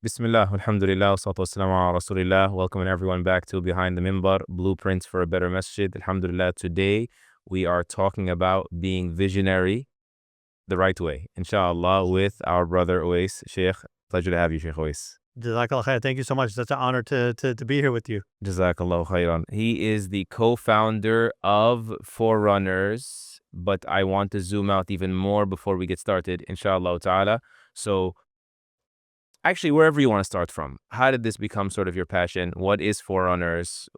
Bismillah, alhamdulillah, salatu wassalamu ala rasulillah. Welcoming everyone back to Behind the Minbar, Blueprints for a Better Masjid. Alhamdulillah, today we are talking about being visionary the right way, inshallah, with our brother Awais Sheikh. Pleasure to have you, Sheikh Awais. Jazakallah khair. Thank you so much. Such an honor to be here with you. Jazakallah khairan. He is the co-founder of Forerunners, but I want to zoom out even more before we get started, inshallah ta'ala. So, actually, wherever you want to start from, how did this become sort of your passion? What is Forerunners?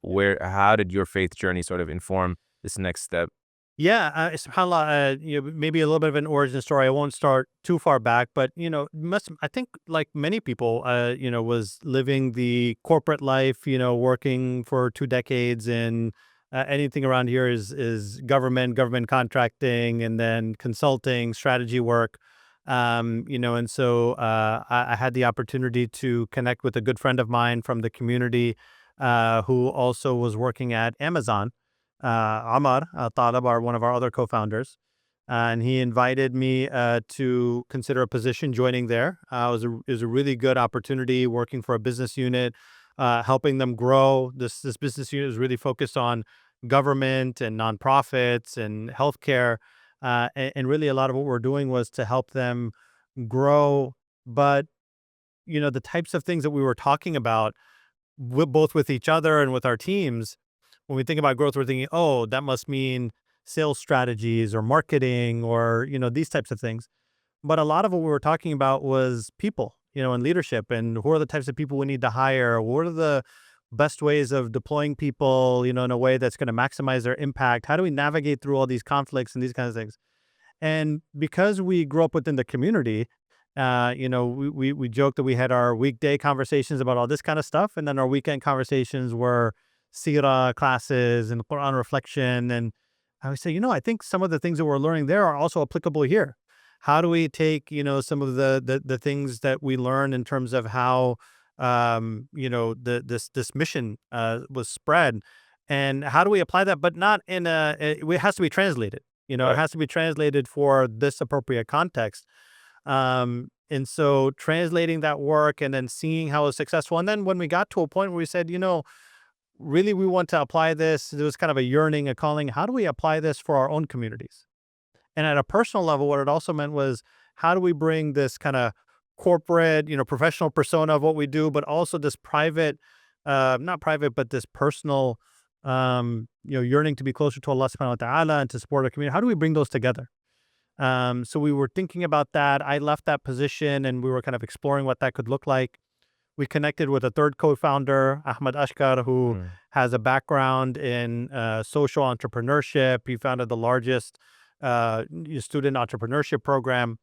How did your faith journey sort of inform this next step? Yeah, subhanAllah, maybe a little bit of an origin story. I won't start too far back, but I think like many people, was living the corporate life, working for 2 decades, and anything around here is government contracting, and then consulting, strategy work. And so I had the opportunity to connect with a good friend of mine from the community, who also was working at Amazon. Amar Talib, one of our other co-founders, and he invited me to consider a position joining there. It was a really good opportunity working for a business unit, helping them grow. This business unit is really focused on government and nonprofits and healthcare, and really a lot of what we're doing was to help them grow. But the types of things that we were talking about, both with each other and with our teams, when we think about growth, we're thinking, oh, that must mean sales strategies or marketing or, these types of things. But a lot of what we were talking about was people, and leadership, and who are the types of people we need to hire? What are the best ways of deploying people, in a way that's going to maximize their impact? How do we navigate through all these conflicts and these kinds of things? And because we grew up within the community, we joked that we had our weekday conversations about all this kind of stuff, and then our weekend conversations were Sira classes and Quran reflection. And I would say, I think some of the things that we're learning there are also applicable here. How do we take, some of the things that we learn in terms of how, this mission was spread, and how do we apply that, but not in it has to be translated. It Right. has to be translated for this appropriate context. And so translating that work and then seeing how it's successful. And then when we got to a point where we said, really we want to apply this, there was kind of a yearning, a calling. How do we apply this for our own communities? And at a personal level, what it also meant was, how do we bring this kind of corporate, professional persona of what we do, but also this private, not private, but this personal, yearning to be closer to Allah subhanahu wa ta'ala and to support our community. How do we bring those together? So we were thinking about that. I left that position and we were kind of exploring what that could look like. We connected with a third co-founder, Ahmed Ashkar, who Mm. has a background in social entrepreneurship. He founded the largest student entrepreneurship program.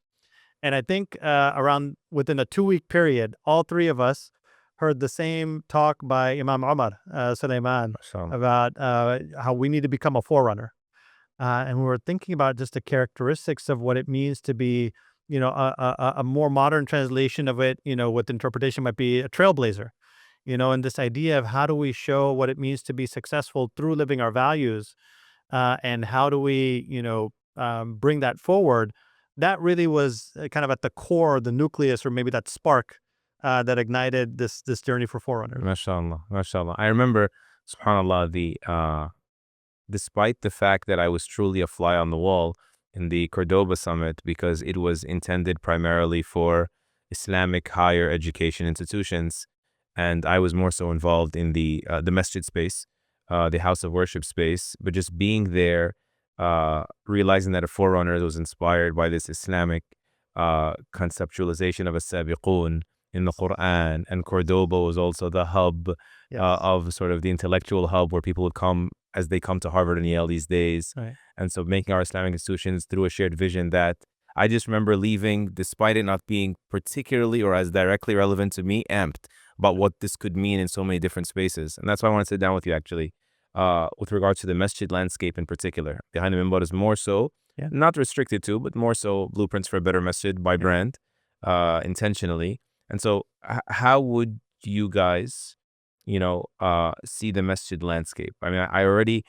And I think around within a 2-week period, all three of us heard the same talk by Imam Omar Suleiman Mashallah. about how we need to become a forerunner. And we were thinking about just the characteristics of what it means to be, a more modern translation of it, with interpretation might be a trailblazer, and this idea of how do we show what it means to be successful through living our values, and how do we, bring that forward. That really was kind of at the core, the nucleus, or maybe that spark that ignited this journey for Forerunners. Mashallah. Mashallah. I remember, subhanAllah, despite the fact that I was truly a fly on the wall in the Cordoba summit because it was intended primarily for Islamic higher education institutions, and I was more so involved in the masjid space, the house of worship space. But just being there, realizing that a forerunner was inspired by this Islamic conceptualization of a sabiqun in the Quran, and Cordoba was also the hub Yes. of sort of the intellectual hub where people would come as they come to Harvard and Yale these days. Right. And so making our Islamic institutions through a shared vision that I just remember leaving, despite it not being particularly or as directly relevant to me, amped about what this could mean in so many different spaces. And that's why I want to sit down with you actually, with regards to the masjid landscape in particular. Behind the Minbar is more so, Yeah. not restricted to, but more so blueprints for a better masjid by Yeah. brand, intentionally. And so how would you guys, see the masjid landscape? I mean, I already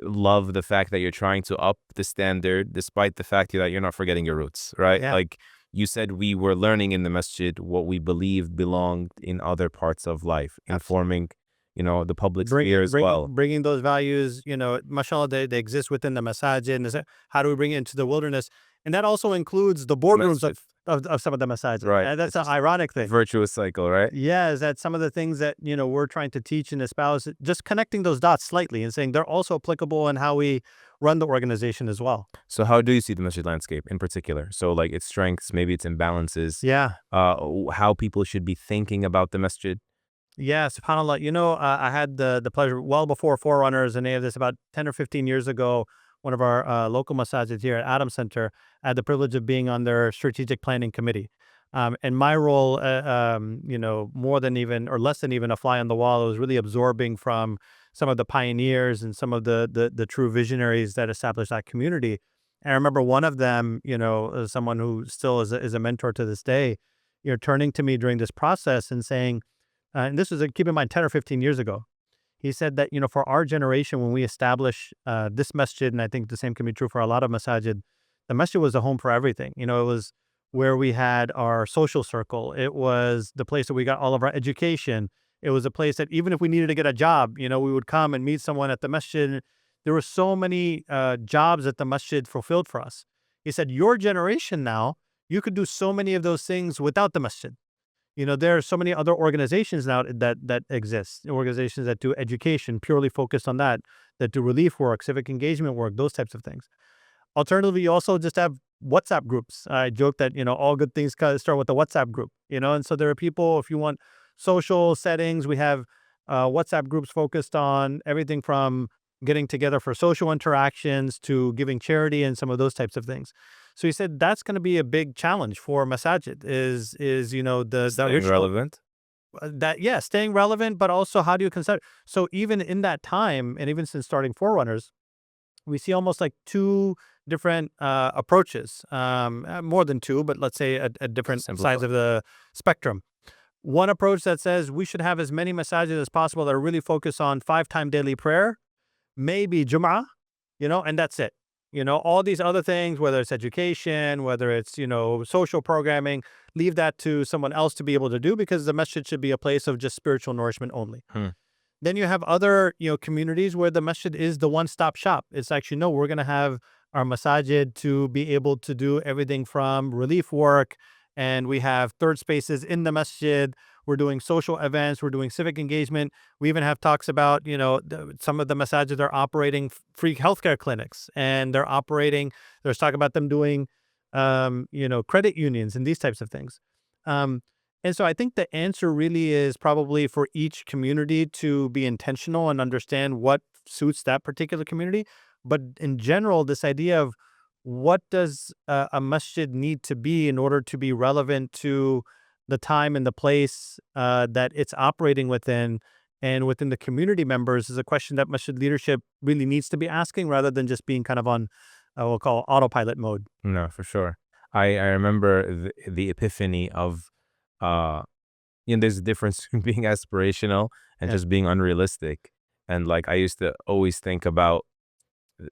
love the fact that you're trying to up the standard despite the fact that you're not forgetting your roots, right? Yeah. Like you said we were learning in the masjid what we believed belonged in other parts of life, informing, the public sphere as well. Bringing those values, mashallah, they exist within the masajid. And how do we bring it into the wilderness? And that also includes the boardrooms Masjid. of some of the masajid. Right. And that's It's an just ironic thing. virtuous cycle, right? Yeah, is that some of the things that, we're trying to teach and espouse, just connecting those dots slightly and saying they're also applicable in how we run the organization as well. So how do you see the masjid landscape in particular? So like its strengths, maybe its imbalances, Yeah. how people should be thinking about the masjid. Yeah, subhanAllah. I had the pleasure well before Forerunners and any of this about 10 or 15 years ago, one of our local masajids here at Adam Center, I had the privilege of being on their strategic planning committee. And my role, more than even or less than even a fly on the wall, was really absorbing from some of the pioneers and some of the true visionaries that established that community. And I remember one of them, someone who still is a mentor to this day, turning to me during this process and saying, and this was, keep in mind, 10 or 15 years ago. He said that, for our generation, when we establish this masjid, and I think the same can be true for a lot of masajid, the masjid was a home for everything. It was where we had our social circle. It was the place that we got all of our education. It was a place that even if we needed to get a job, we would come and meet someone at the masjid. There were so many jobs that the masjid fulfilled for us. He said, your generation now, you could do so many of those things without the masjid. There are so many other organizations now that exist, organizations that do education, purely focused on that do relief work, civic engagement work, those types of things. Alternatively, you also just have WhatsApp groups. I joke that, all good things kind of start with the WhatsApp group, and so there are people, if you want social settings, we have WhatsApp groups focused on everything from getting together for social interactions to giving charity and some of those types of things. So he said that's going to be a big challenge for masajid is the Staying relevant. staying relevant, but also how do you consider? So even in that time, and even since starting Forerunners, we see almost like two different approaches, more than two, but let's say at different sides of the spectrum. One approach that says we should have as many masajid as possible that are really focused on 5-time daily prayer, maybe Jum'ah, and that's it. All these other things, whether it's education, whether it's, social programming, leave that to someone else to be able to do, because the masjid should be a place of just spiritual nourishment only. Then you have other, communities where the masjid is the one-stop shop. It's actually, no, we're going to have our masajid to be able to do everything from relief work, and we have third spaces in the masjid. We're doing social events. We're doing civic engagement. We even have talks about, some of the masajid are operating free healthcare clinics, and there's talk about them doing, credit unions and these types of things. And so I think the answer really is probably for each community to be intentional and understand what suits that particular community. But in general, this idea of what does a masjid need to be in order to be relevant to the time and the place that it's operating within and within the community members is a question that masjid leadership really needs to be asking, rather than just being kind of on, we'll call autopilot mode. No, for sure. I remember the epiphany of, there's a difference between being aspirational and Yeah. just being unrealistic. And like, I used to always think about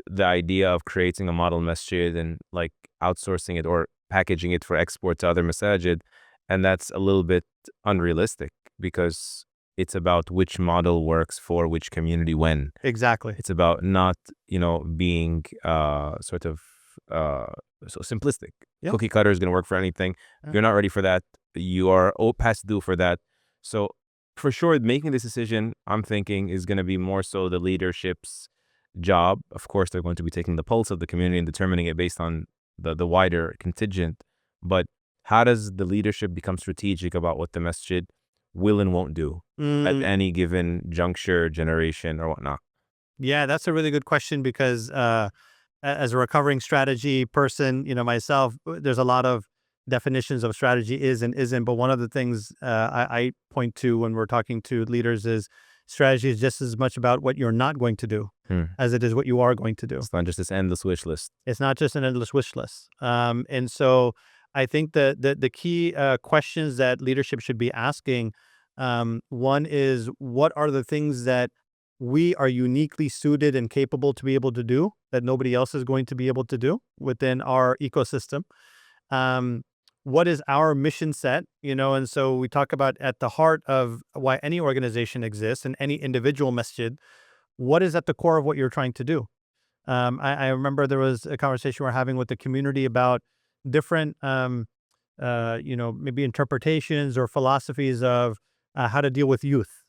the idea of creating a model masjid and like outsourcing it or packaging it for export to other masajid. And that's a little bit unrealistic, because it's about which model works for which community when. Exactly. It's about not, being sort of so simplistic. Yep. Cookie cutter is going to work for anything. Yeah. You're not ready for that. You are past due for that. So for sure, making this decision, I'm thinking, is going to be more so the leadership's job. Of course, they're going to be taking the pulse of the community and determining it based on the wider contingent. But how does the leadership become strategic about what the masjid will and won't do at any given juncture, generation, or whatnot? Yeah, that's a really good question, because as a recovering strategy person, myself, there's a lot of definitions of strategy is and isn't. But one of the things I point to when we're talking to leaders is strategy is just as much about what you're not going to do as it is what you are going to do. It's not just this endless wish list. It's not just an endless wish list. And so I think the key questions that leadership should be asking, one is, what are the things that we are uniquely suited and capable to be able to do that nobody else is going to be able to do within our ecosystem? what is our mission set, and so we talk about at the heart of why any organization exists and any individual masjid, what is at the core of what you're trying to do? I remember there was a conversation we're having with the community about different, maybe interpretations or philosophies of how to deal with youth,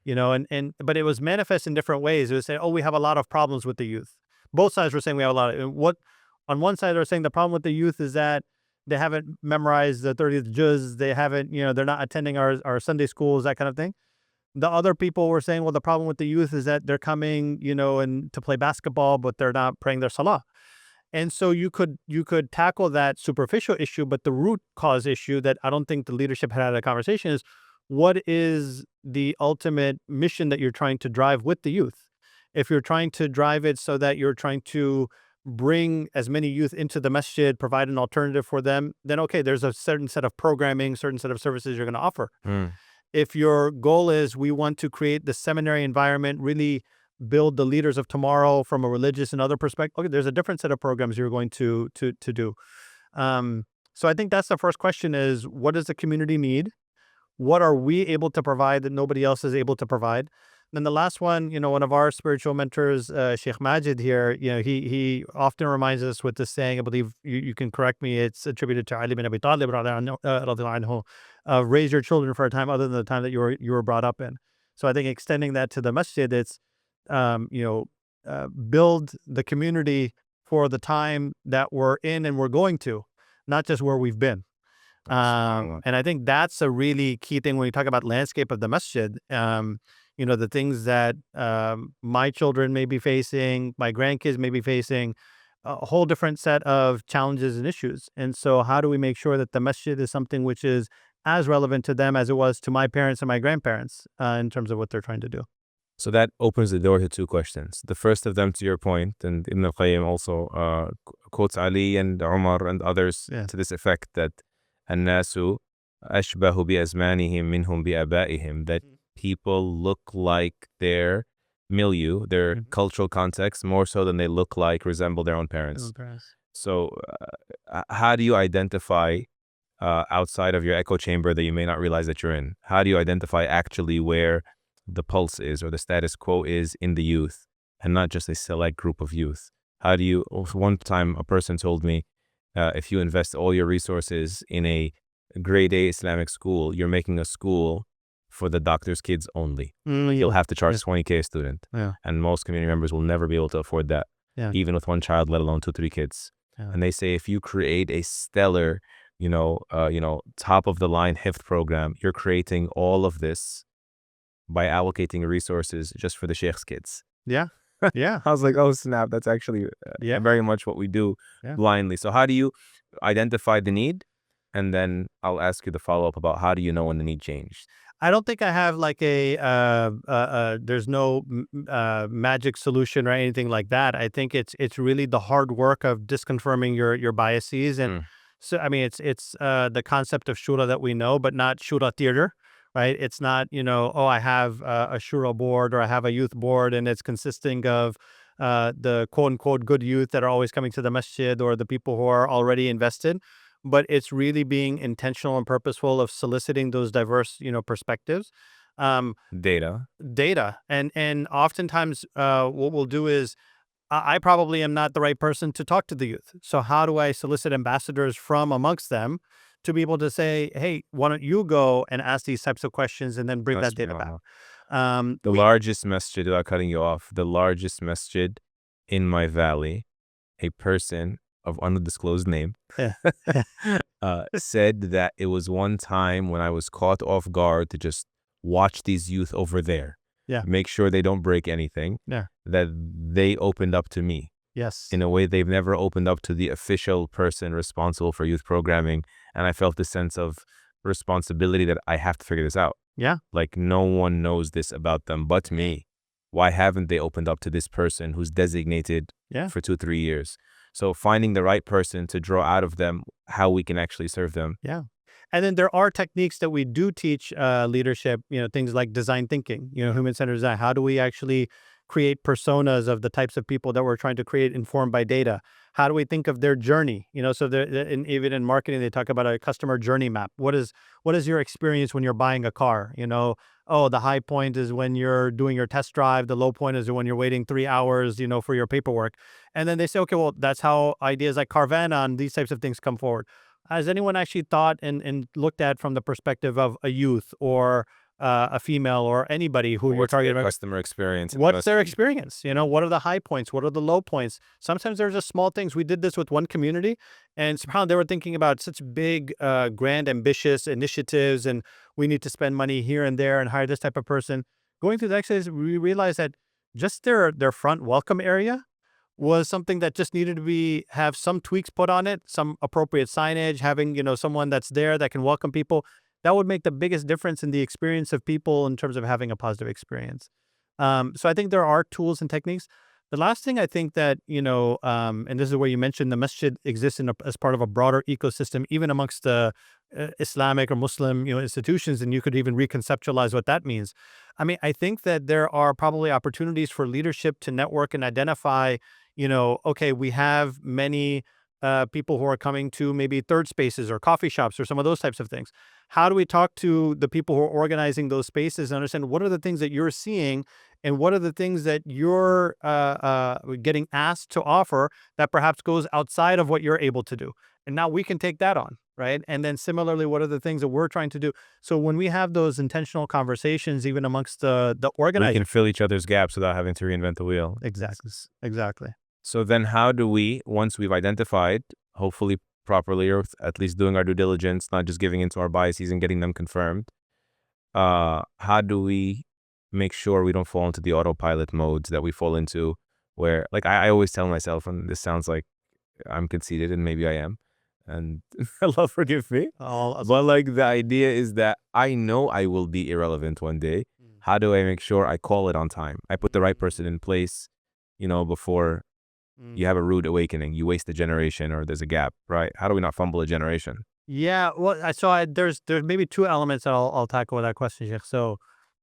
but it was manifest in different ways. It was saying, oh, we have a lot of problems with the youth. Both sides were saying we have a lot of what. On one side, they're saying the problem with the youth is that they haven't memorized the 30th juz. They haven't, they're not attending our Sunday schools, that kind of thing. The other people were saying, well, the problem with the youth is that they're coming, and to play basketball, but they're not praying their salah. And so you could tackle that superficial issue, but the root cause issue that I don't think the leadership had a conversation is, what is the ultimate mission that you're trying to drive with the youth? If you're trying to drive it so that you're trying to bring as many youth into the masjid, provide an alternative for them, then okay, there's a certain set of programming, certain set of services you're going to offer. Mm. If your goal is we want to create the seminary environment, really build the leaders of tomorrow from a religious and other perspective, okay, there's a different set of programs you're going to do. So I think that's the first question: is what does the community need? What are we able to provide that nobody else is able to provide? Then the last one, one of our spiritual mentors, Sheikh Majid here, he often reminds us with this saying, I believe you can correct me, it's attributed to Ali bin Abi Talib, radiallahu anhu, raise your children for a time other than the time that you were brought up in. So I think extending that to the masjid, it's, build the community for the time that we're in and we're going to, not just where we've been. And I think that's a really key thing when you talk about landscape of the masjid. The things that my children may be facing, my grandkids may be facing, a whole different set of challenges and issues. And so how do we make sure that the masjid is something which is as relevant to them as it was to my parents and my grandparents in terms of what they're trying to do? So that opens the door to two questions. The first of them, to your point, and Ibn al-Qayyim also quotes Ali and Umar and others Yeah. to this effect, that الناس أشبه بأزمانهم منهم بآبائهم, that people look like their milieu, their cultural context, more so than they resemble their own parents. So how do you identify outside of your echo chamber that you may not realize that you're in? How do you identify actually where the pulse is or the status quo is in the youth, and not just a select group of youth? How do you, one time a person told me, if you invest all your resources in a grade A Islamic school, you're making a school for the doctor's kids only. You'll have to charge 20K a student. And most community members will never be able to afford that, even with one child, let alone 2-3 kids. And they say if you create a stellar, top of the line hifz program, you're creating all of this by allocating resources just for the sheikh's kids. Yeah. I was like, oh snap, that's actually very much what we do blindly. So how do you identify the need? And then I'll ask you the follow-up about how do you know when the need changed? I don't think I have like there's no magic solution or anything like that. I think it's really the hard work of disconfirming your biases. And so, I mean, it's the concept of shura that we know, but not shura theater, right? It's not, oh, I have a shura board or I have a youth board and it's consisting of the quote unquote good youth that are always coming to the masjid or the people who are already invested. But it's really being intentional and purposeful of soliciting those diverse, perspectives. Data. And oftentimes what we'll do is I probably am not the right person to talk to the youth. So how do I solicit ambassadors from amongst them to be able to say, hey, why don't you go and ask these types of questions and then bring that data back? Largest masjid, without cutting you off, the largest masjid in my valley, a person of undisclosed name, said that it was one time when I was caught off guard to just watch these youth over there, make sure they don't break anything, that they opened up to me. Yes. In a way they've never opened up to the official person responsible for youth programming. And I felt the sense of responsibility that I have to figure this out. Yeah. Like no one knows this about them but me. Why haven't they opened up to this person who's designated for 2-3 years? So finding the right person to draw out of them how we can actually serve them. Yeah. And then there are techniques that we do teach leadership, things like design thinking, human-centered design. How do we actually create personas of the types of people that we're trying to create informed by data? How do we think of their journey? So even in marketing, they talk about a customer journey map. What is your experience when you're buying a car? Oh, the high point is when you're doing your test drive. The low point is when you're waiting 3 hours, for your paperwork. And then they say, okay, well, that's how ideas like Carvana and these types of things come forward. Has anyone actually thought and looked at from the perspective of a youth or a female or anybody who you're targeting? Customer experience. What's their experience? What are the high points? What are the low points? Sometimes there's just small things. We did this with one community, and somehow they were thinking about such big, grand, ambitious initiatives, and we need to spend money here and there and hire this type of person. Going through the exercise, we realized that just their front welcome area was something that just needed to have some tweaks put on it, some appropriate signage, having, someone that's there that can welcome people. That would make the biggest difference in the experience of people in terms of having a positive experience. So I think there are tools and techniques. The last thing I think that, and this is where you mentioned the masjid exists as part of a broader ecosystem, even amongst the Islamic or Muslim, institutions, and you could even reconceptualize what that means. I mean, I think that there are probably opportunities for leadership to network and identify, okay, we have many people who are coming to maybe third spaces or coffee shops or some of those types of things. How do we talk to the people who are organizing those spaces and understand what are the things that you're seeing and what are the things that you're getting asked to offer that perhaps goes outside of what you're able to do? And now we can take that on, right? And then similarly, what are the things that we're trying to do? So when we have those intentional conversations, even amongst the organizers, we can fill each other's gaps without having to reinvent the wheel. Exactly. So then how do we, once we've identified, hopefully properly, or at least doing our due diligence, not just giving into our biases and getting them confirmed, how do we make sure we don't fall into the autopilot modes that we fall into where, like, I always tell myself, and this sounds like I'm conceited, and maybe I am, and Allah forgive me, but like the idea is that I know I will be irrelevant one day. How do I make sure I call it on time? I put the right person in place, before you have a rude awakening, you waste a generation or there's a gap, right? How do we not fumble a generation? Yeah, well, there's maybe two elements that I'll tackle with that question, Sheikh. So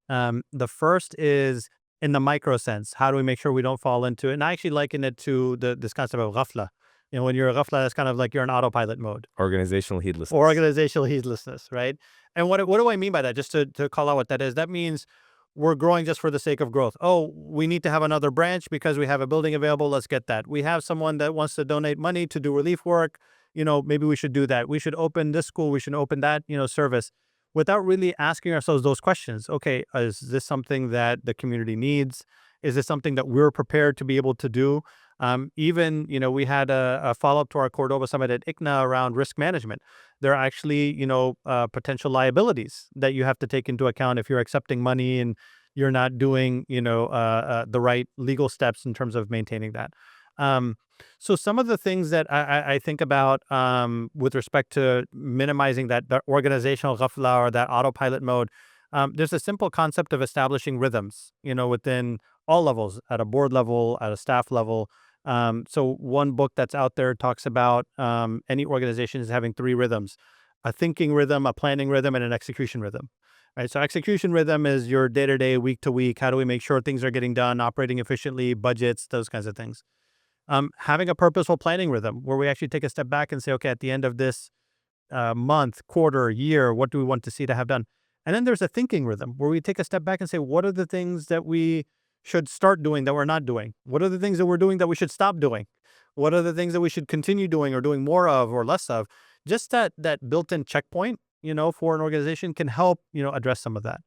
the first is in the micro sense. How do we make sure we don't fall into it? And I actually liken it to this concept of ghafla. When you're a ghafla, that's kind of like you're in autopilot mode. Organizational heedlessness. Right? And what do I mean by that? Just to call out what that is, that means we're growing just for the sake of growth. Oh, we need to have another branch because we have a building available. Let's get that. We have someone that wants to donate money to do relief work. Maybe we should do that. We should open this school. We should open that, service, without really asking ourselves those questions. Okay, is this something that the community needs? Is this something that we're prepared to be able to do? Even, we had a follow-up to our Cordoba Summit at ICNA around risk management. There are actually, potential liabilities that you have to take into account if you're accepting money and you're not doing, the right legal steps in terms of maintaining that. So some of the things that I think about with respect to minimizing that organizational ghafla or that autopilot mode, there's a simple concept of establishing rhythms, within all levels, at a board level, at a staff level. So one book that's out there talks about any organization is having 3 rhythms: a thinking rhythm, a planning rhythm, and an execution rhythm. Right. So execution rhythm is your day-to-day, week-to-week. How do we make sure things are getting done, operating efficiently, budgets, those kinds of things. Having a purposeful planning rhythm where we actually take a step back and say, okay, at the end of this month, quarter, year, what do we want to see to have done? And then there's a thinking rhythm where we take a step back and say, what are the things that we should start doing that we're not doing? What are the things that we're doing that we should stop doing? What are the things that we should continue doing or doing more of or less of? Just that built-in checkpoint, for an organization can help, address some of that.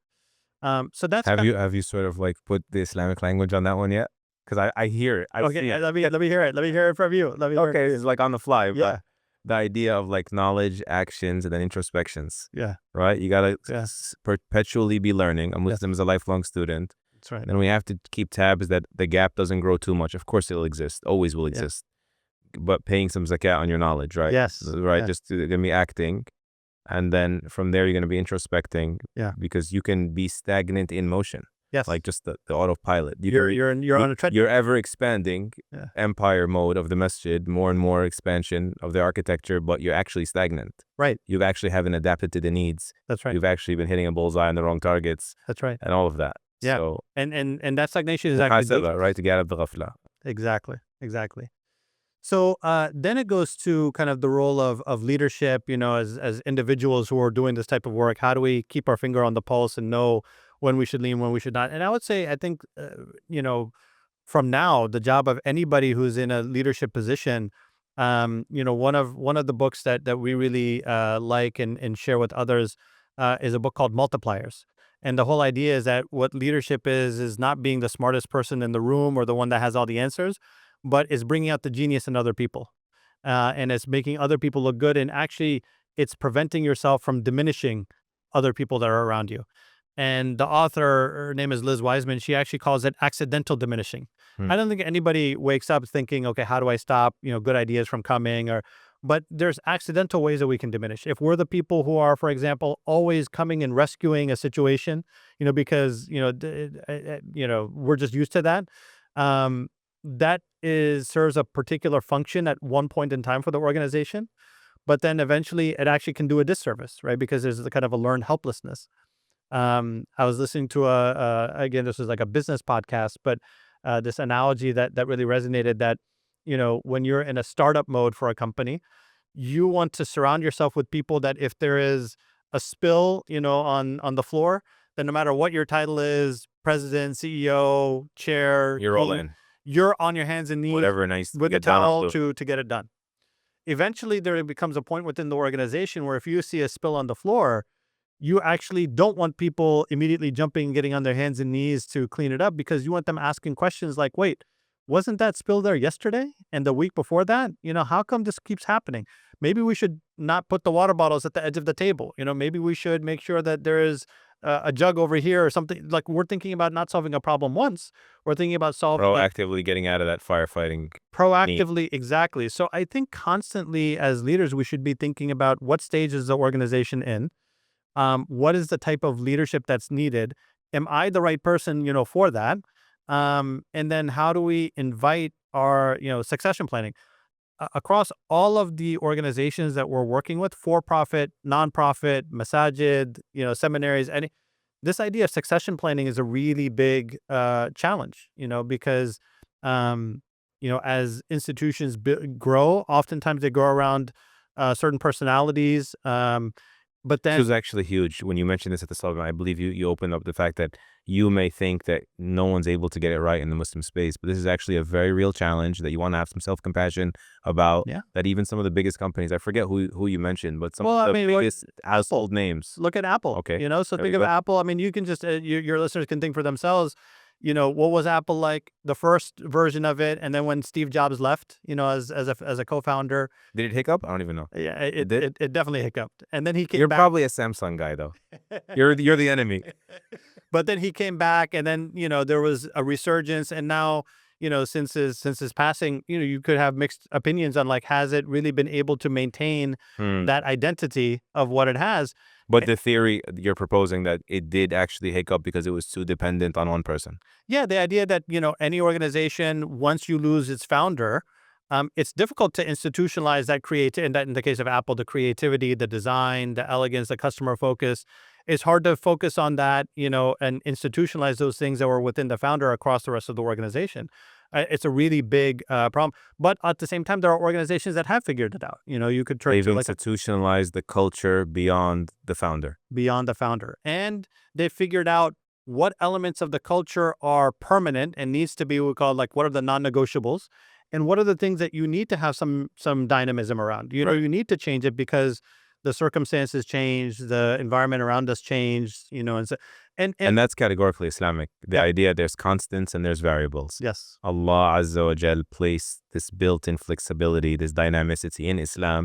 So that's have you sort of like put the Islamic language on that one yet? Because I hear it. Okay, let me hear it. Let me hear it from you. Okay, it's like on the fly. Yeah. But the idea of like knowledge, actions, and then introspections. Yeah. Right? You gotta perpetually be learning. A Muslim is a lifelong student. That's right. And we have to keep tabs that the gap doesn't grow too much. Of course it'll exist. Always will exist. But paying some zakat on your knowledge, right? Yes. Right. Yeah. Just to be acting. And then from there you're gonna be introspecting. Yeah. Because you can be stagnant in motion. Yes. Like just the autopilot. You're on a treadmill. You're ever expanding empire mode of the masjid, more and more expansion of the architecture, but you're actually stagnant. Right. You actually haven't adapted to the needs. That's right. You've actually been hitting a bullseye on the wrong targets. That's right. And all of that. Yeah. So And that stagnation is actually محاسبة, right? To get out of the ghafla. exactly. So then it goes to kind of the role of leadership, as individuals who are doing this type of work. How do we keep our finger on the pulse and know when we should lean, when we should not? And I would say, I think, from now, the job of anybody who's in a leadership position, one of the books that we really like and share with others is a book called Multipliers. And the whole idea is that what leadership is not being the smartest person in the room or the one that has all the answers, but is bringing out the genius in other people. And it's making other people look good. And actually, it's preventing yourself from diminishing other people that are around you. And the author, her name is Liz Wiseman, she actually calls it accidental diminishing. Hmm. I don't think anybody wakes up thinking, okay, how do I stop, good ideas from coming? But there's accidental ways that we can diminish. If we're the people who are, for example, always coming and rescuing a situation, because, we're just used to that. That serves a particular function at one point in time for the organization, but then eventually it actually can do a disservice, right? Because there's a kind of a learned helplessness. I was listening to again, this was like a business podcast, but this analogy that really resonated, that, when you're in a startup mode for a company, you want to surround yourself with people that if there is a spill, on the floor, then no matter what your title is, president, CEO, chair, You're all in. you're on your hands and knees Whatever nice to with a get done, I'll towel do. to get it done. Eventually, there becomes a point within the organization where if you see a spill on the floor, you actually don't want people immediately jumping and getting on their hands and knees to clean it up, because you want them asking questions like, wait, wasn't that spill there yesterday and the week before that? How come this keeps happening? Maybe we should not put the water bottles at the edge of the table. Maybe we should make sure that there is a jug over here or something. Like, we're thinking about not solving a problem once. We're thinking about solving Proactively getting out of that firefighting. proactively. Exactly. So I think constantly as leaders, we should be thinking about what stage is the organization in. What is the type of leadership that's needed? Am I the right person, for that? And then how do we invite our, succession planning? Across all of the organizations that we're working with, for-profit, nonprofit, masajid, seminaries, this idea of succession planning is a really big challenge, because, as institutions grow, oftentimes they grow around certain personalities. But This then, was actually huge. When you mentioned this at the start, I believe you opened up the fact that you may think that no one's able to get it right in the Muslim space, but this is actually a very real challenge that you want to have some self-compassion about. yeah. That even some of the biggest companies, I forget who you mentioned, but some Well, of I the mean, biggest household names. Look at Apple. Okay. So There we think of go. Apple. I mean, you can just your listeners can think for themselves. What was Apple like, the first version of it, and then when Steve Jobs left, as a co-founder. Did it hiccup? I don't even know. Yeah, It did? it definitely hiccuped, and then he came You're back. probably a Samsung guy though. You're the enemy. But then he came back, and then there was a resurgence, and now since his passing, you could have mixed opinions on, like, has it really been able to maintain Hmm. that identity of what it has? But the theory you're proposing that it did actually hiccup because it was too dependent on one person. Yeah, the idea that, any organization, once you lose its founder, it's difficult to institutionalize that in the case of Apple, the creativity, the design, the elegance, the customer focus. It's hard to focus on that, and institutionalize those things that were within the founder across the rest of the organization. It's a really big problem. But at the same time, there are organizations that have figured it out. You could turn They've to, like, institutionalized the culture beyond the founder. beyond the founder, and they figured out what elements of the culture are permanent and needs to be, we call, like, what are the non-negotiables, and what are the things that you need to have some dynamism around. Right. You need to change it because the circumstances change, the environment around us changed, and so, And that's categorically Islamic. The Yeah. idea there's constants and there's variables. yes, Allah Azza wa Jal placed this built-in flexibility, this dynamicity in Islam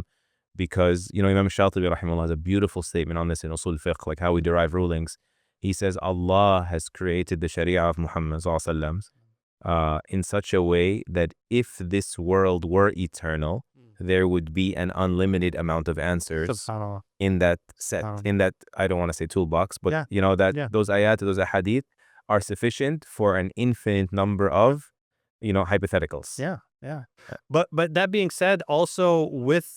because, Imam Shatibi rahimahullah has a beautiful statement on this in Usul Fiqh, like how we derive rulings. He says, Allah has created the Sharia of Muhammad sallallahu alaihi wasallam, in such a way that if this world were eternal, there would be an unlimited amount of answers subhanAllah. in that set, Subhanallah. in that, I don't want to say toolbox, but Yeah. Yeah. those ayat, those ahadith are sufficient for an infinite number of, hypotheticals. Yeah. But that being said, also with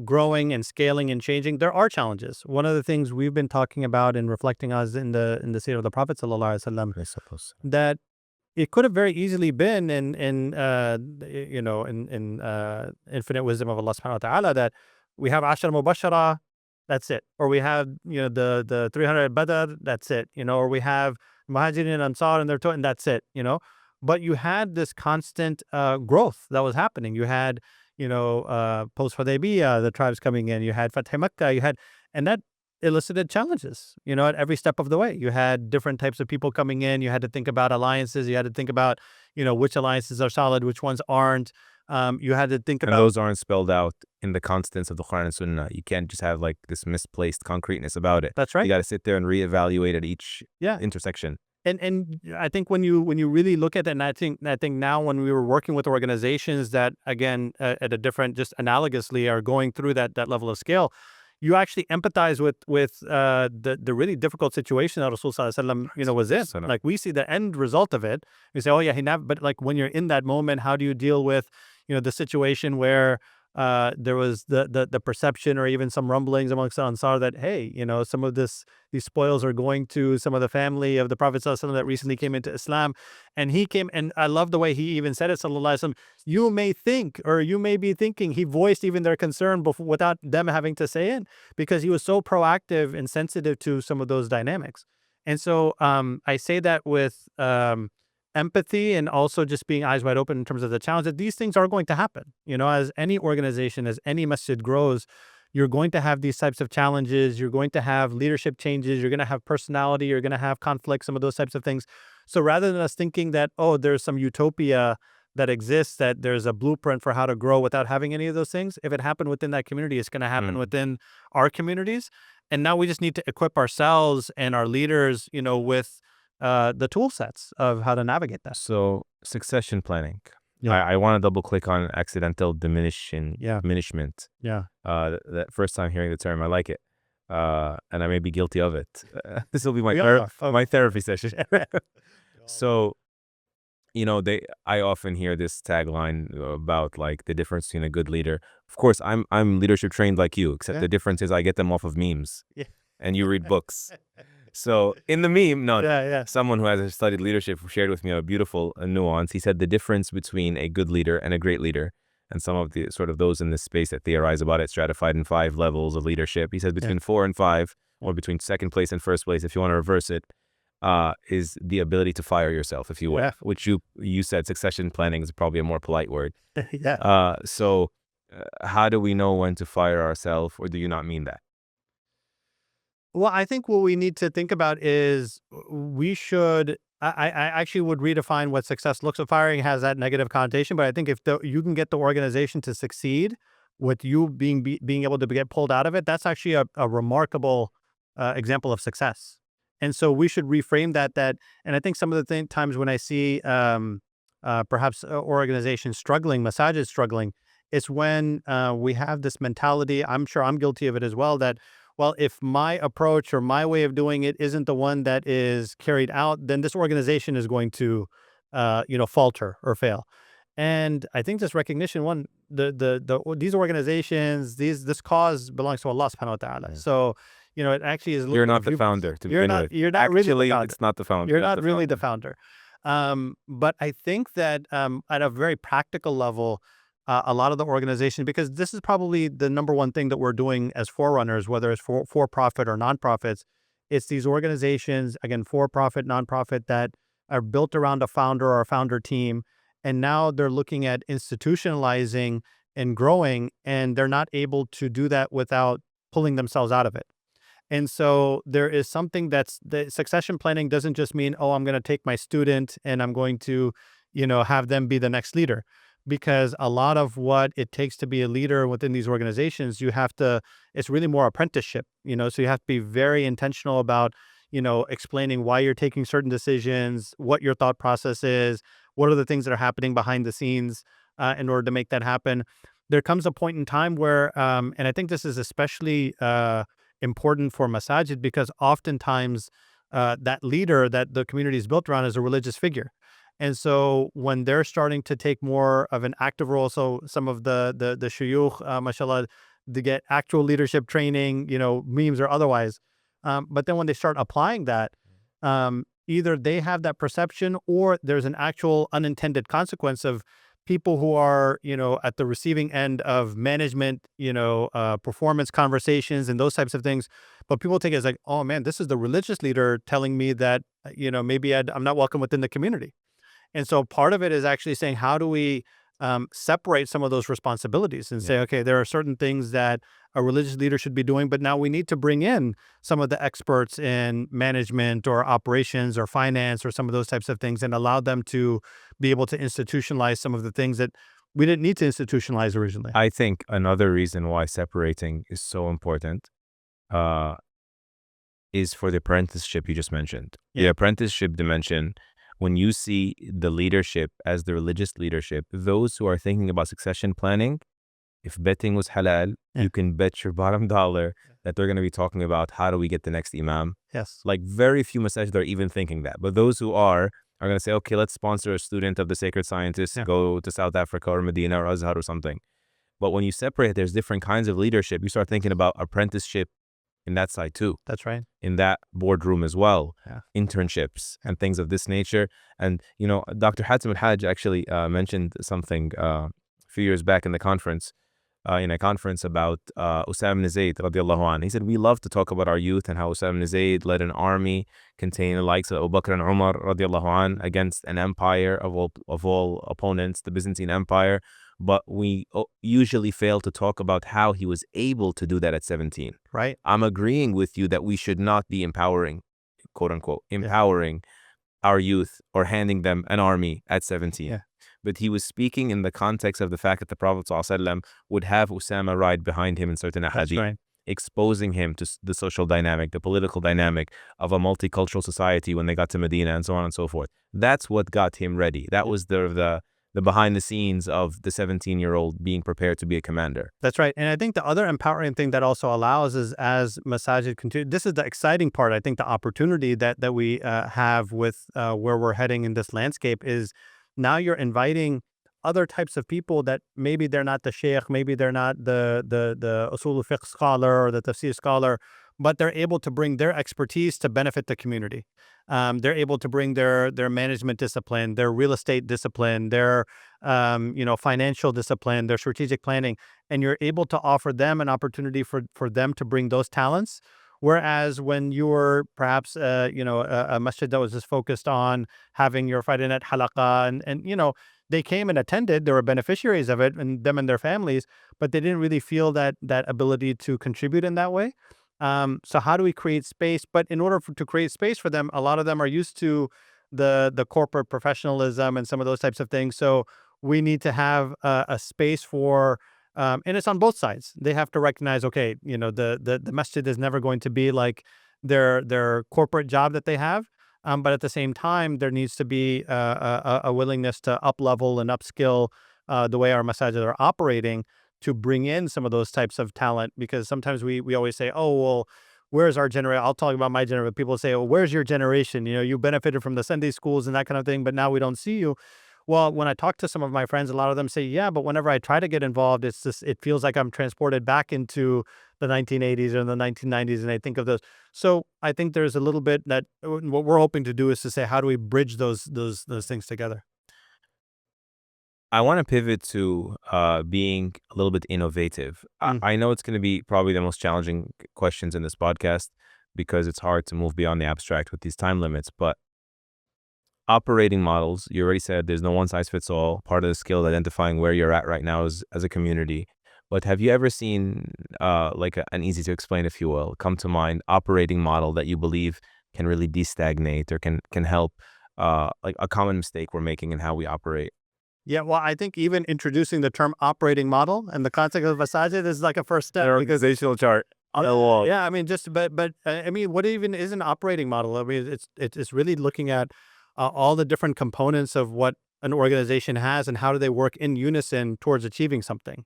growing and scaling and changing, there are challenges. One of the things we've been talking about and reflecting on is in the seerah of the Prophet sallallahu alaihi wasallam, I suppose. that it could have very easily been in infinite wisdom of Allah subhanahu wa ta'ala, that we have Ashar Mubashara, that's it. Or we have, the 300 Badr, that's it. Or we have Muhajirin and Ansar and and that's it. But you had this constant growth that was happening. You had, post Hudaybiyah, the tribes coming in. You had Fatah Makkah. And that elicited challenges, at every step of the way. You had different types of people coming in. You had to think about alliances. You had to think about, which alliances are solid, which ones aren't. You had to think And about those aren't spelled out in the constants of the Quran and Sunnah. You can't just have like this misplaced concreteness about it. That's You right. got to sit there and reevaluate at each Yeah. intersection. And I think when you really look at it, and I think now when we were working with organizations that, again, at a different, just analogously, are going through that level of scale, you actually empathize with the really difficult situation that Rasul sallallahu alaihi wasallam, was in. Sallam. Like, we see the end result of it. We say, oh yeah, but like, when you're in that moment, how do you deal with, the situation where there was the perception or even some rumblings amongst the Ansar that, hey, some of these spoils are going to some of the family of the Prophet sallallahu alaihi wasallam that recently came into Islam. And he came, and I love the way he even said it, sallallahu alaihi wasallam, you may think, or you may be thinking, he voiced even their concern without them having to say it, because he was so proactive and sensitive to some of those dynamics. And so I say that with empathy, and also just being eyes wide open in terms of the challenge that these things are going to happen. As any organization, as any masjid grows, you're going to have these types of challenges. You're going to have leadership changes. You're going to have personality. You're going to have conflict, some of those types of things. So rather than us thinking that, oh, there's some utopia that exists, that there's a blueprint for how to grow without having any of those things, if it happened within that community, it's going to happen within our communities. And now we just need to equip ourselves and our leaders, with the tool sets of how to navigate that. So succession planning. Yeah. I want to double click on accidental diminishment. Yeah. That first time hearing the term, I like it. And I may be guilty of it. This will be We all are. my therapy session. So, I often hear this tagline about like the difference between a good leader. Of course, I'm leadership trained like you, except Yeah. the difference is I get them off of memes. Yeah. And you read books. So in the meme, Yeah. someone who has studied leadership shared with me a beautiful nuance. He said the difference between a good leader and a great leader, and some of the sort of those in this space that theorize about it, stratified in 5 levels of leadership. He said between 4 and 5, or between second place and first place, if you want to reverse it, is the ability to fire yourself, if you will, Yeah. which you said succession planning is probably a more polite word. Yeah. So how do we know when to fire ourselves, or do you not mean that? Well, I think what we need to think about is we should. I actually would redefine what success looks like. Firing has that negative connotation, but I think if you can get the organization to succeed with you being able to get pulled out of it, that's actually a remarkable example of success. And so we should reframe that. And I think some of the times when I see perhaps organizations struggling, masaajid struggling, it's when we have this mentality. I'm sure I'm guilty of it as well, that, well, if my approach or my way of doing it isn't the one that is carried out, then this organization is going to, falter or fail. And I think this recognition, these organizations, this cause belongs to Allah subhanahu wa ta'ala. Yeah. So, it actually is. You're not the founder, to begin with. You're not Actually, really the founder. it's not the founder. You're it's not the really founder. the founder. But I think that at a very practical level, a lot of the organization, because this is probably the number one thing that we're doing as forerunners, whether it's for-profit or nonprofits, it's these organizations, again, for-profit, nonprofit, that are built around a founder or a founder team. And now they're looking at institutionalizing and growing, and they're not able to do that without pulling themselves out of it. And so there is something the succession planning doesn't just mean, oh, I'm going to take my student and I'm going to, have them be the next leader. Because a lot of what it takes to be a leader within these organizations, it's really more apprenticeship, so you have to be very intentional about, explaining why you're taking certain decisions, what your thought process is, what are the things that are happening behind the scenes in order to make that happen. There comes a point in time where, and I think this is especially important for masajid, because oftentimes that leader that the community is built around is a religious figure. And so when they're starting to take more of an active role, so some of the shuyukh, mashallah, to get actual leadership training, memes or otherwise. But then when they start applying that, either they have that perception or there's an actual unintended consequence of people who are, at the receiving end of management, performance conversations and those types of things. But people take it as like, oh man, this is the religious leader telling me that, maybe I'm not welcome within the community. And so part of it is actually saying, how do we separate some of those responsibilities and say, okay, there are certain things that a religious leader should be doing, but now we need to bring in some of the experts in management or operations or finance or some of those types of things and allow them to be able to institutionalize some of the things that we didn't need to institutionalize originally. I think another reason why separating is so important uh, is for the apprenticeship you just mentioned. The Yeah. apprenticeship dimension, when you see the leadership as the religious leadership, those who are thinking about succession planning, if betting was halal, Yeah. you can bet your bottom dollar that they're going to be talking about how do we get the next imam. Yes. Like very few masajid are even thinking that. But those who are going to say, okay, let's sponsor a student of the sacred scientists, Yeah. go to South Africa or Medina or Azhar or something. But when you separate, there's different kinds of leadership. You start thinking about apprenticeship in that side too, That's right. in that boardroom as well, Yeah. internships and things of this nature. And, Dr. Hatim al-Hajj actually mentioned something a few years back in a conference about Usama ibn Zayd radiallahu anh. He said, we love to talk about our youth and how Usama ibn Zayd led an army containing the likes of Abu Bakr and Umar radiallahu anh against an empire of all opponents, the Byzantine Empire. But we usually fail to talk about how he was able to do that at 17. Right. I'm agreeing with you that we should not be empowering, quote unquote, empowering our youth or handing them an army at 17. Yeah. But he was speaking in the context of the fact that the Prophet ﷺ would have Usama ride behind him in certain That's ahadith, right. exposing him to the social dynamic, the political dynamic of a multicultural society when they got to Medina and so on and so forth. That's what got him ready. That was the behind the scenes of the 17-year-old being prepared to be a commander. That's right. And I think the other empowering thing that also allows is as Masajid continue, this is the exciting part. I think the opportunity that we have with where we're heading in this landscape is now you're inviting other types of people that maybe they're not the sheikh, maybe they're not the usul fiqh scholar or the tafsir scholar, but they're able to bring their expertise to benefit the community. They're able to bring their management discipline, their real estate discipline, their financial discipline, their strategic planning, and you're able to offer them an opportunity for them to bring those talents. Whereas when you were perhaps a masjid that was just focused on having your Friday night halaqah and they came and attended, they were beneficiaries of it and them and their families, but they didn't really feel that ability to contribute in that way. So how do we create space? But in order to create space for them, a lot of them are used to the corporate professionalism and some of those types of things. So we need to have a space for, and it's on both sides. They have to recognize, okay, the masjid is never going to be like their corporate job that they have. But at the same time, there needs to be a willingness to up level and upskill the way our masajid are operating to bring in some of those types of talent, because sometimes we always say, oh, well, where's our generation? I'll talk about my generation. People say, oh, where's your generation? You benefited from the Sunday schools and that kind of thing, but now we don't see you. Well, when I talk to some of my friends, a lot of them say, yeah, but whenever I try to get involved, it feels like I'm transported back into the 1980s or the 1990s. And I think of those. So I think there's a little bit that what we're hoping to do is to say, how do we bridge those things together? I want to pivot to being a little bit innovative. Mm. I know it's going to be probably the most challenging questions in this podcast because it's hard to move beyond the abstract with these time limits. But operating models, you already said there's no one size fits all. Part of the skill is identifying where you're at right now as a community. But have you ever seen like an easy to explain, if you will, come to mind operating model that you believe can really destagnate or can help like a common mistake we're making in how we operate? Yeah, well, I think even introducing the term operating model and the concept of masajid is like a first step. An organizational chart on the wall. Yeah, I mean, but I mean, what even is an operating model? I mean, it's really looking at all the different components of what an organization has and how do they work in unison towards achieving something.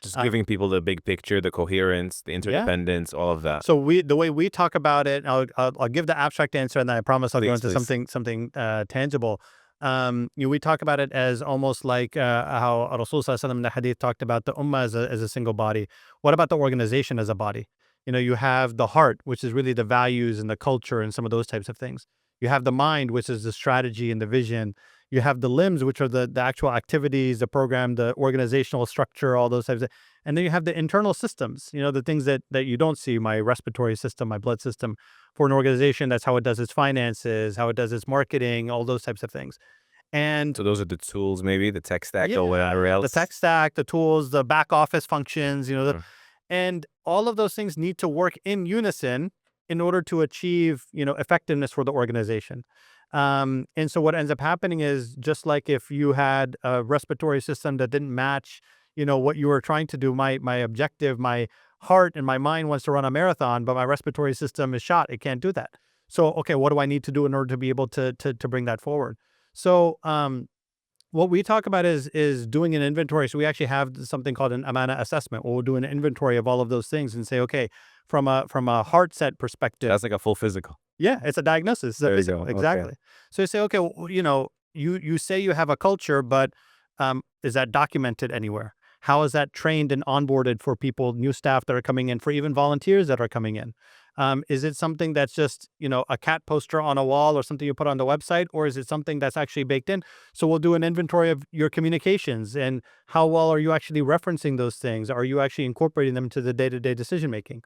Just giving people the big picture, the coherence, the interdependence, all of that. So the way we talk about it, I'll give the abstract answer, and then I promise I'll go Please, into please. something tangible. We talk about it as almost like how Rasul Sallallahu Alaihi Wasallam in the hadith talked about the ummah as a single body. What about the organization as a body? You have the heart, which is really the values and the culture and some of those types of things. You have the mind, which is the strategy and the vision. You have the limbs, which are the actual activities, the program, the organizational structure, all those types of, and then you have the internal systems, the things that you don't see, my respiratory system, my blood system. For an organization, that's how it does its finances, how it does its marketing, all those types of things. And So those are the tools, maybe the tech stack or yeah, whatever the else. tech stack, the tools, the back office functions, Mm. and all of those things need to work in unison in order to achieve, effectiveness for the organization. And so what ends up happening is, just like if you had a respiratory system that didn't match, what you were trying to do, my objective, my heart and my mind wants to run a marathon, but my respiratory system is shot. It can't do that. So, okay, what do I need to do in order to be able to bring that forward? So, what we talk about is doing an inventory. So we actually have something called an amana assessment, where we'll do an inventory of all of those things and say, okay, from a heart set perspective, That's like a full physical. yeah, it's a diagnosis. It's a There you physical, go. Okay. exactly. So you say, okay, well, you say you have a culture, but is that documented anywhere? How is that trained and onboarded for people, new staff that are coming in, for even volunteers that are coming in? Is it something that's just, a cat poster on a wall or something you put on the website, or is it something that's actually baked in? So we'll do an inventory of your communications and how well are you actually referencing those things? Are you actually incorporating them into the day-to-day decision making?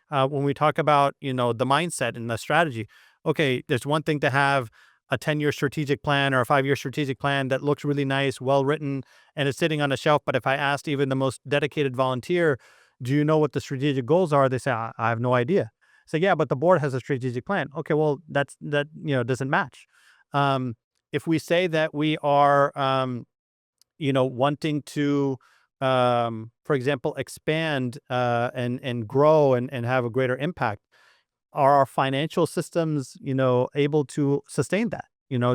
When we talk about, the mindset and the strategy, okay, there's one thing to have a 10-year strategic plan or a 5-year strategic plan that looks really nice, well written, and it's sitting on a shelf. But if I asked even the most dedicated volunteer, do you know what the strategic goals are? They say, I have no idea. So yeah, but the board has a strategic plan. Okay, well, that doesn't match. Um, if we say that we are wanting to, for example, expand and grow and have a greater impact, are our financial systems, able to sustain that?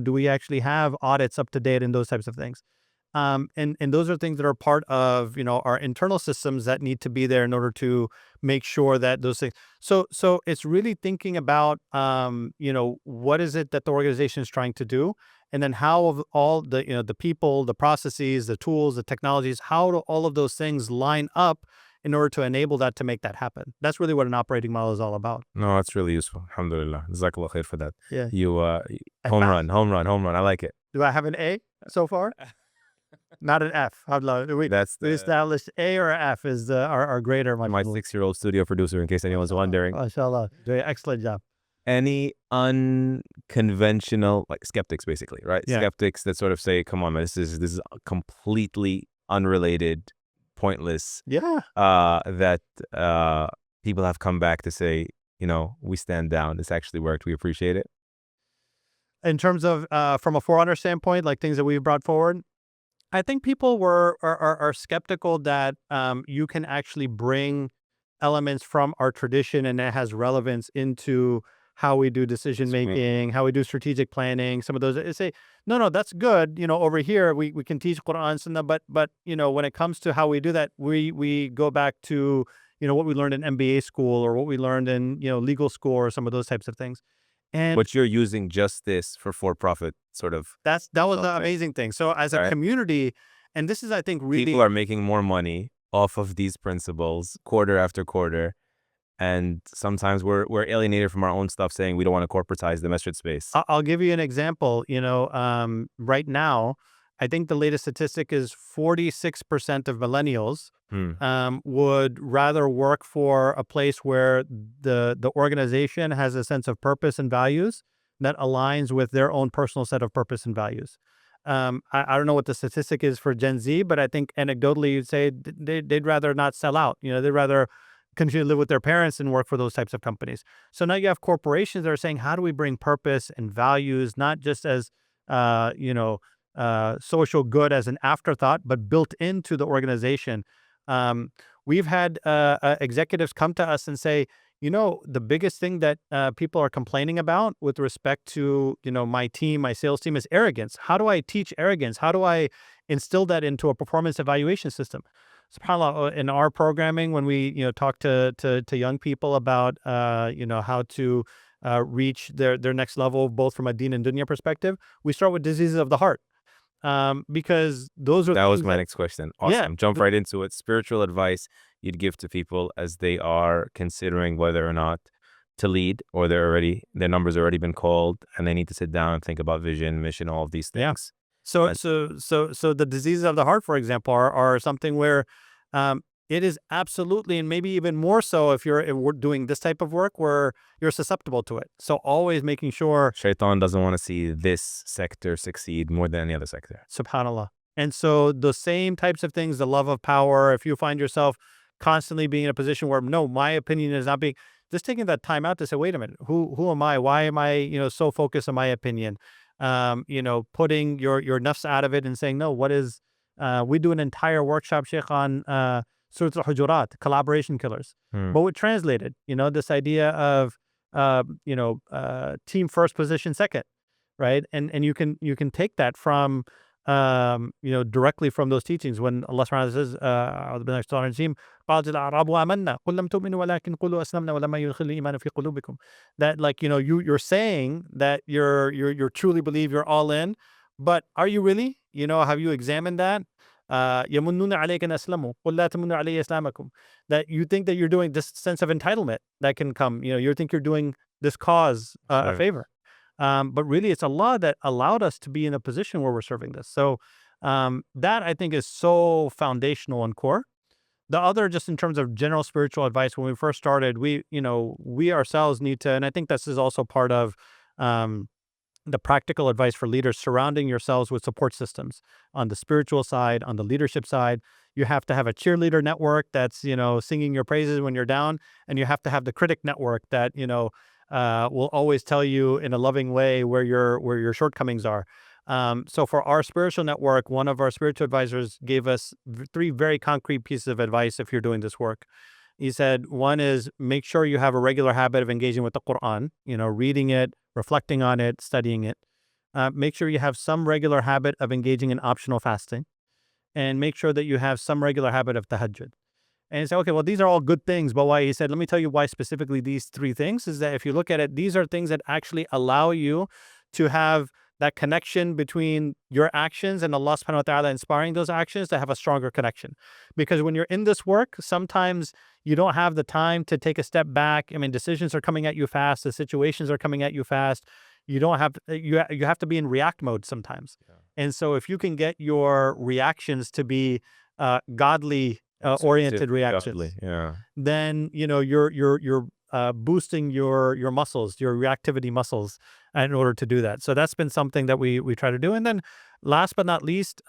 Do we actually have audits up to date and those types of things? And those are things that are part of, our internal systems that need to be there in order to make sure that those things. So it's really thinking about, what is it that the organization is trying to do, and then how of all the, the people, the processes, the tools, the technologies, how do all of those things line up in order to enable that, to make that happen? That's really what an operating model is all about. No, that's really useful. Alhamdulillah. Jazakallah khair for that. Yeah. You I home passed. run, home run, home run. I like it. Do I have an A so far? Not an F. Alhamdulillah. That's We established A or F is our grader. my 6-year-old studio producer, in case anyone's wondering. MashaAllah. Doing an excellent job. Any unconventional, like skeptics, basically, right? Yeah. Skeptics that sort of say, "Come on, man, this is completely unrelated, pointless." Yeah. That people have come back to say, we stand down. This actually worked. We appreciate it. In terms of from a Forerunner standpoint, like things that we've brought forward, I think people are skeptical that you can actually bring elements from our tradition and it has relevance into how we do decision making, how we do strategic planning. Some of those they say, no, that's good. Over here we can teach Quran Sunnah, but when it comes to how we do that, we go back to what we learned in MBA school or what we learned in legal school or some of those types of things. And But you're using just this for-profit sort of. that was the something. amazing thing. So as a Right. community, and this is, I think, really People are making more money off of these principles quarter after quarter. And sometimes we're alienated from our own stuff, saying we don't want to corporatize the masjid space. I'll give you an example. Right now, I think the latest statistic is 46% of millennials would rather work for a place where the organization has a sense of purpose and values that aligns with their own personal set of purpose and values. I don't know what the statistic is for Gen Z, but I think anecdotally you'd say they'd rather not sell out. They'd rather continue to live with their parents and work for those types of companies. So now you have corporations that are saying, how do we bring purpose and values, not just as, social good as an afterthought, but built into the organization. We've had executives come to us and say, the biggest thing that people are complaining about with respect to, my team, my sales team, is arrogance. How do I teach arrogance? How do I instill that into a performance evaluation system? SubhanAllah, in our programming, when we talk to young people about how to reach their next level, both from a deen and dunya perspective, we start with diseases of the heart, because those are That was things my that, next question. yeah, Awesome. Jump right into it. Spiritual advice you'd give to people as they are considering whether or not to lead, or their numbers already been called and they need to sit down and think about vision, mission, all of these yeah. things. So, And the diseases of the heart, for example, are something where, um, it is absolutely, and maybe even more so if we're doing this type of work where you're susceptible to it. So always making sure, Shaitan doesn't want to see this sector succeed more than any other sector. subhanallah. And so the same types of things, the love of power, if you find yourself constantly being in a position where, no, my opinion is not being, just taking that time out to say, wait a minute, who am I? Why am I, so focused on my opinion? Putting your nafs out of it and saying, no, what is, we do an entire workshop, Sheikh, on Surah Al-Hujurat, collaboration killers. Hmm. But we translated, this idea of, team first, position second, right? And you can take that from, directly from those teachings when Allah subhanahu wa ta'ala says, أعوذ بالله من الشيطان الرجيم, قالت الأعراب آمنا قل لم تؤمنوا ولكن قولوا أسلمنا ولما يدخل الإيمان في قلوبكم. That, like, you're saying that you're truly believe, you're all in, but are you really? Have you examined that? يمنون عليك أن أسلموا قل لا تمنوا علي إسلامكم. That you think that you're doing this sense of entitlement that can come. You think you're doing this cause a Right. favor. But really, it's Allah that allowed us to be in a position where we're serving this. So that, I think, is so foundational and core. The other, just in terms of general spiritual advice, when we first started, we ourselves need to, and I think this is also part of the practical advice for leaders, surrounding yourselves with support systems on the spiritual side, on the leadership side. You have to have a cheerleader network that's, singing your praises when you're down, and you have to have the critic network that, will always tell you in a loving way where your shortcomings are. So for our spiritual network, one of our spiritual advisors gave us three very concrete pieces of advice if you're doing this work. He said, one is, make sure you have a regular habit of engaging with the Quran, reading it, reflecting on it, studying it. Make sure you have some regular habit of engaging in optional fasting, and make sure that you have some regular habit of tahajjud. And he said, okay, well, these are all good things, but why? He said, let me tell you why specifically these three things is that if you look at it, these are things that actually allow you to have that connection between your actions and Allah subhanahu wa ta'ala inspiring those actions to have a stronger connection. Because when you're in this work, sometimes you don't have the time to take a step back. I mean, decisions are coming at you fast. The situations are coming at you fast. You don't have, you have to be in react mode sometimes. Yeah. And so if you can get your reactions to be godly oriented reactions, Godly, yeah. then you're boosting your muscles, your reactivity muscles, in order to do that. So that's been something that we try to do. And then last but not least,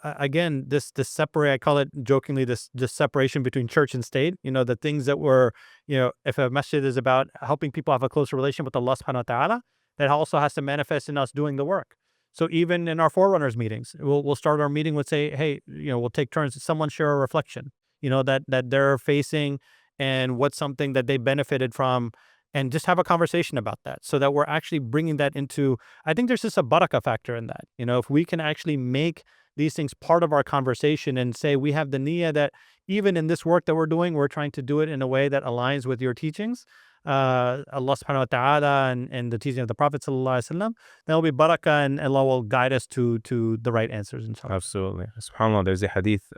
again, this separate, I call it jokingly, this separation between church and state. The things that were, if a masjid is about helping people have a closer relationship with Allah subhanahu wa ta'ala, that also has to manifest in us doing the work. So even in our Forerunners meetings, we'll start our meeting with, say, hey, we'll take turns. Someone share a reflection, that they're facing, and what's something that they benefited from, and just have a conversation about that, so that we're actually bringing that into, I think there's just a barakah factor in that. If we can actually make these things part of our conversation and say, we have the niyyah that even in this work that we're doing, we're trying to do it in a way that aligns with your teachings, Allah subhanahu wa ta'ala, and the teaching of the Prophet sallallahu alaihi wasallam, there'll be barakah, and Allah will guide us to the right answers, inshallah. Absolutely. SubhanAllah, there's a hadith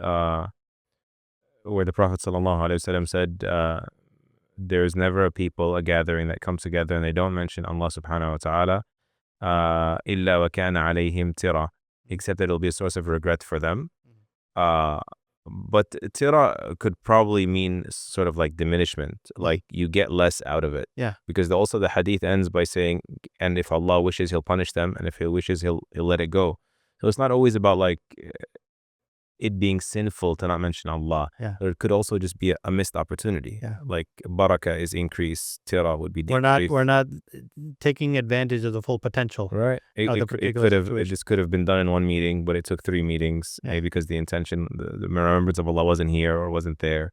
where the Prophet sallallahu alaihi wasallam said, there's never a people, a gathering that comes together and they don't mention Allah subhanahu wa ta'ala, illa wa kana alayhim tira, except that it'll be a source of regret for them. But tira could probably mean sort of like diminishment, like you get less out of it. Yeah. Because also the hadith ends by saying, and if Allah wishes, He'll punish them, and if He wishes, He'll let it go. So it's not always about like it being sinful to not mention Allah. Yeah. There could also just be a missed opportunity. Yeah. Like barakah is increased, tira would be decreased. We're not taking advantage of the full potential. Right. of the It particular could have, it situation. just could have been done in one meeting, but it took 3 meetings, Yeah. maybe because the intention, the remembrance of Allah wasn't here or wasn't there.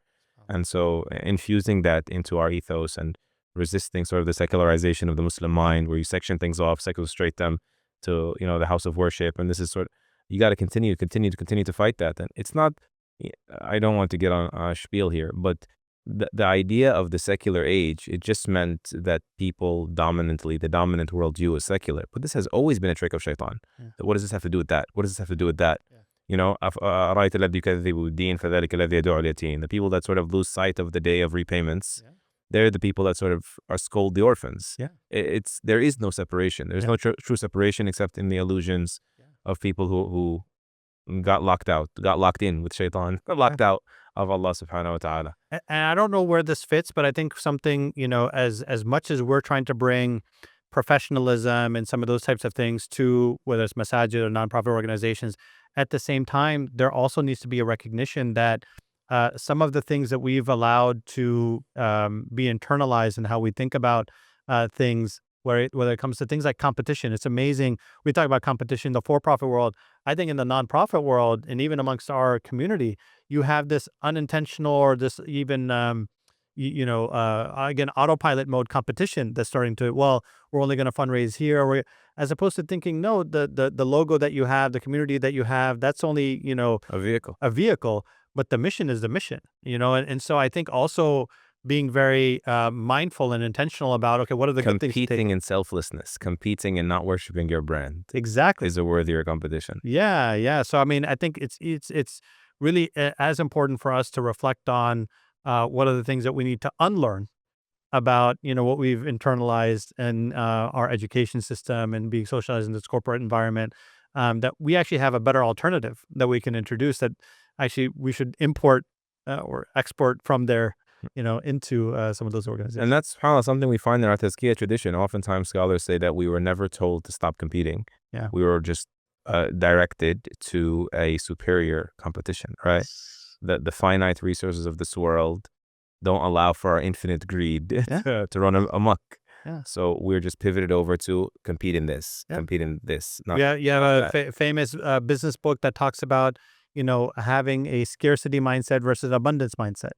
And so infusing that into our ethos and resisting sort of the secularization of the Muslim mind, where you section things off, sequestrate them to, the house of worship. And this is sort of, you got to continue to fight that. And it's not, I don't want to get on a spiel here, but the idea of the secular age, it just meant that people the dominant worldview was secular. But this has always been a trick of shaitan. Yeah. What does this have to do with that? What does this have to do with that? Yeah. You know, أرأيت الذي يكذب بالدين فذلك الذي يدعو اليتيم. The people that sort of lose sight of the day of repayments, Yeah. they're the people that sort of are scold the orphans. Yeah. There is no separation. There's Yeah. no true separation except in the illusions Yeah. of people who got locked in with shaitan, got locked out of Allah subhanahu wa ta'ala. And I don't know where this fits, but I think something, as much as we're trying to bring professionalism and some of those types of things to whether it's masajid or nonprofit organizations, at the same time, there also needs to be a recognition that some of the things that we've allowed to be internalized in how we think about things, whether it comes to things like competition. It's amazing. We talk about competition in the for-profit world. I think in the nonprofit world, and even amongst our community, you have this unintentional or this even, again, autopilot mode competition that's starting to, well, we're only going to fundraise here. As opposed to thinking, no, the logo that you have, the community that you have, that's only, A vehicle. but the mission is the mission, and so I think also being very mindful and intentional about, okay, what are the good things to take? Competing in selflessness, competing and not worshiping your brand Exactly. is a worthier competition. Yeah, yeah. So I mean, I think it's really as important for us to reflect on what are the things that we need to unlearn about what we've internalized in our education system and being socialized in this corporate environment. That we actually have a better alternative that we can introduce. That actually we should import or export from there, into some of those organizations. And that's something we find in our Tazkiyah tradition. Oftentimes scholars say that we were never told to stop competing. Yeah. We were just directed to a superior competition, right? The finite resources of this world don't allow for our infinite greed to run amok. Yeah. So we're just pivoted over to compete in this. Not Yeah, you have a famous business book that talks about, having a scarcity mindset versus abundance mindset.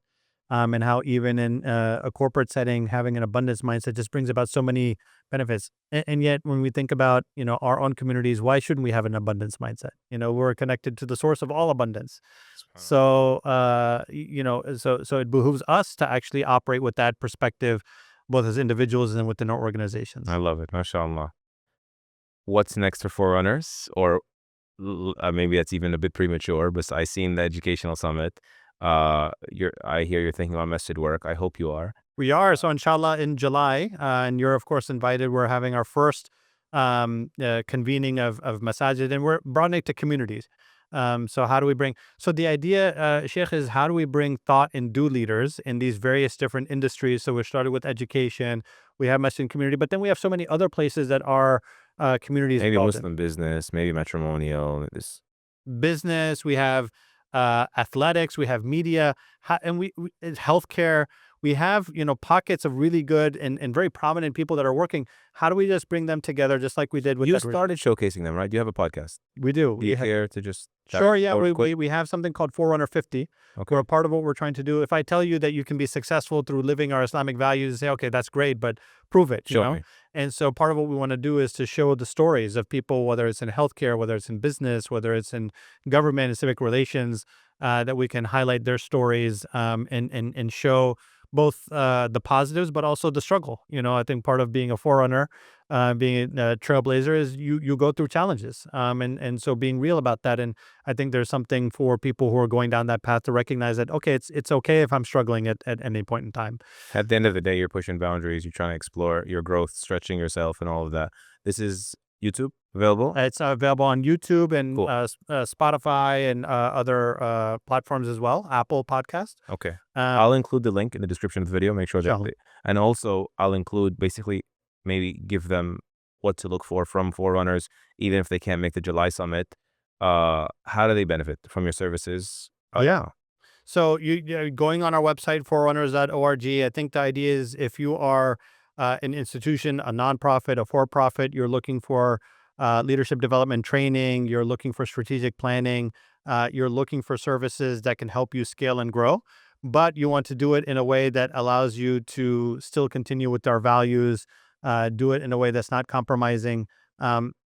And how even in a corporate setting, having an abundance mindset just brings about so many benefits. And yet when we think about, our own communities, why shouldn't we have an abundance mindset? We're connected to the source of all abundance. So, so it behooves us to actually operate with that perspective, both as individuals and within our organizations. I love it. MashaAllah. What's next for Forerunners? Or maybe that's even a bit premature, but I seen the educational summit. I hear you're thinking about Masjid work. I hope you are. We are. So inshallah in July, and you're of course invited. We're having our first convening of Masajid, and we're broadening it to communities. So how do we bring, so the idea, Sheikh, is how do we bring thought and do leaders in these various different industries? So we started with education, we have Muslim community, but then we have so many other places that are communities. Maybe Muslim business, maybe matrimonial, business, we have athletics, we have media, and we healthcare. We have, pockets of really good and very prominent people that are working. How do we just bring them together, just like we did with you started showcasing them, right? You have a podcast. We do. Do you care to just Sure, yeah. We have something called Forerunner 50. Okay. We're a part of what we're trying to do. If I tell you that you can be successful through living our Islamic values, say, okay, that's great, but prove it, Show me. And so part of what we want to do is to show the stories of people, whether it's in healthcare, whether it's in business, whether it's in government and civic relations, that we can highlight their stories and show both the positives, but also the struggle. I think part of being a forerunner, being a trailblazer, is you go through challenges. And so being real about that. And I think there's something for people who are going down that path to recognize that, okay, it's okay if I'm struggling at any point in time. At the end of the day, you're pushing boundaries, you're trying to explore your growth, stretching yourself and all of that. This is YouTube available? It's available on YouTube and Cool. Spotify and other platforms as well, Apple Podcast. Okay. I'll include the link in the description of the video. Make sure that, and also I'll include basically maybe give them what to look for from Forerunners, even if they can't make the July summit. How do they benefit from your services? Yeah. So you're going on our website, forerunners.org. I think the idea is if you are an institution, a nonprofit, a for-profit, you're looking for leadership development training, you're looking for strategic planning, you're looking for services that can help you scale and grow, but you want to do it in a way that allows you to still continue with our values, do it in a way that's not compromising,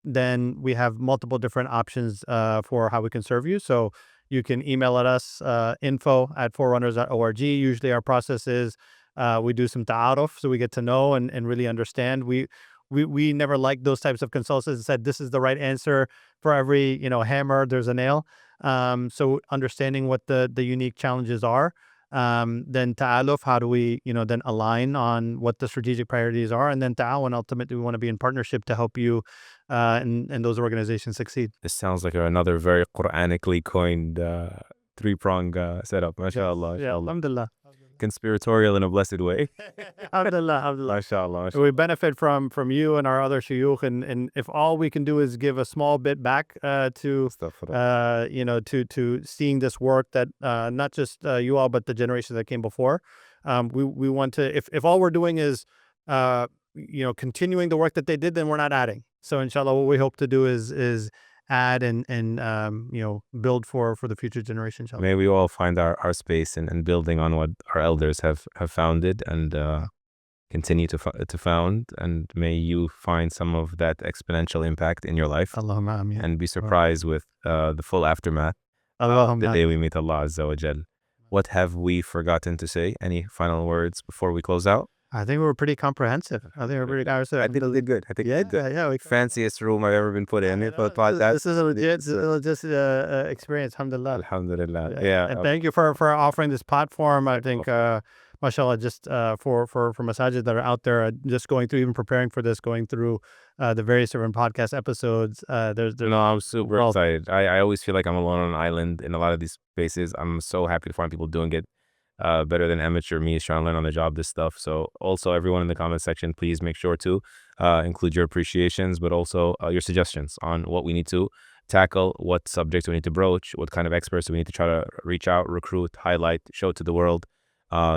then we have multiple different options for how we can serve you. So, you can email at us, info@forerunners.org. Usually our process is we do some ta'aruf, so we get to know and really understand. We never liked those types of consultants that said this is the right answer for every hammer there's a nail. So understanding what the unique challenges are, then ta'aluf, how do we then align on what the strategic priorities are, and then ta'awun, ultimately we want to be in partnership to help you and those organizations succeed. This sounds like another very Quranically coined three-prong setup. MashaAllah, Yeah, mashallah. alhamdulillah. Conspiratorial in a blessed way. Alhamdulillah, alhamdulillah. MashaAllah. We benefit from you and our other shuyukh, and if all we can do is give a small bit back to to seeing this work that not just you all but the generations that came before, we want to, if all we're doing is continuing the work that they did, then we're not adding. So inshallah, what we hope to do is add and build for the future generation, inshallah. May we all find our space and building on what our elders have founded and continue to found, and may you find some of that exponential impact in your life. Allahumma ameen. And be surprised with the full aftermath the day we meet Allah Azza wa Jal. What have we forgotten to say? Any final words before we close out? I think we were pretty comprehensive. I think we were pretty comprehensive. I think we did good. I think we did good. Yeah. Fanciest room I've ever been put in. This is a legit experience. Alhamdulillah. Alhamdulillah. And thank you for offering this platform. I think, mashallah, just for masajid that are out there, just going through, even preparing for this, going through the various different podcast episodes. No, I'm super excited. I always feel like I'm alone on an island in a lot of these spaces. I'm so happy to find people doing it better than amateur me trying to learn on the job this stuff. So also everyone in the comment section, please make sure to include your appreciations, but also your suggestions on what we need to tackle, what subjects we need to broach, what kind of experts we need to try to reach out, recruit, highlight, show to the world,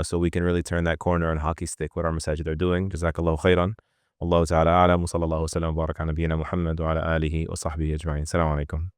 so we can really turn that corner and hockey stick what our masajid are doing. Jazakallahu khairan. Allahu ta'ala a'lam wa sallallahu wa sallam wa baraka ala nabiyyina Muhammad wa ala alihi wa sahbihi ajma'in. Assalamu alaikum.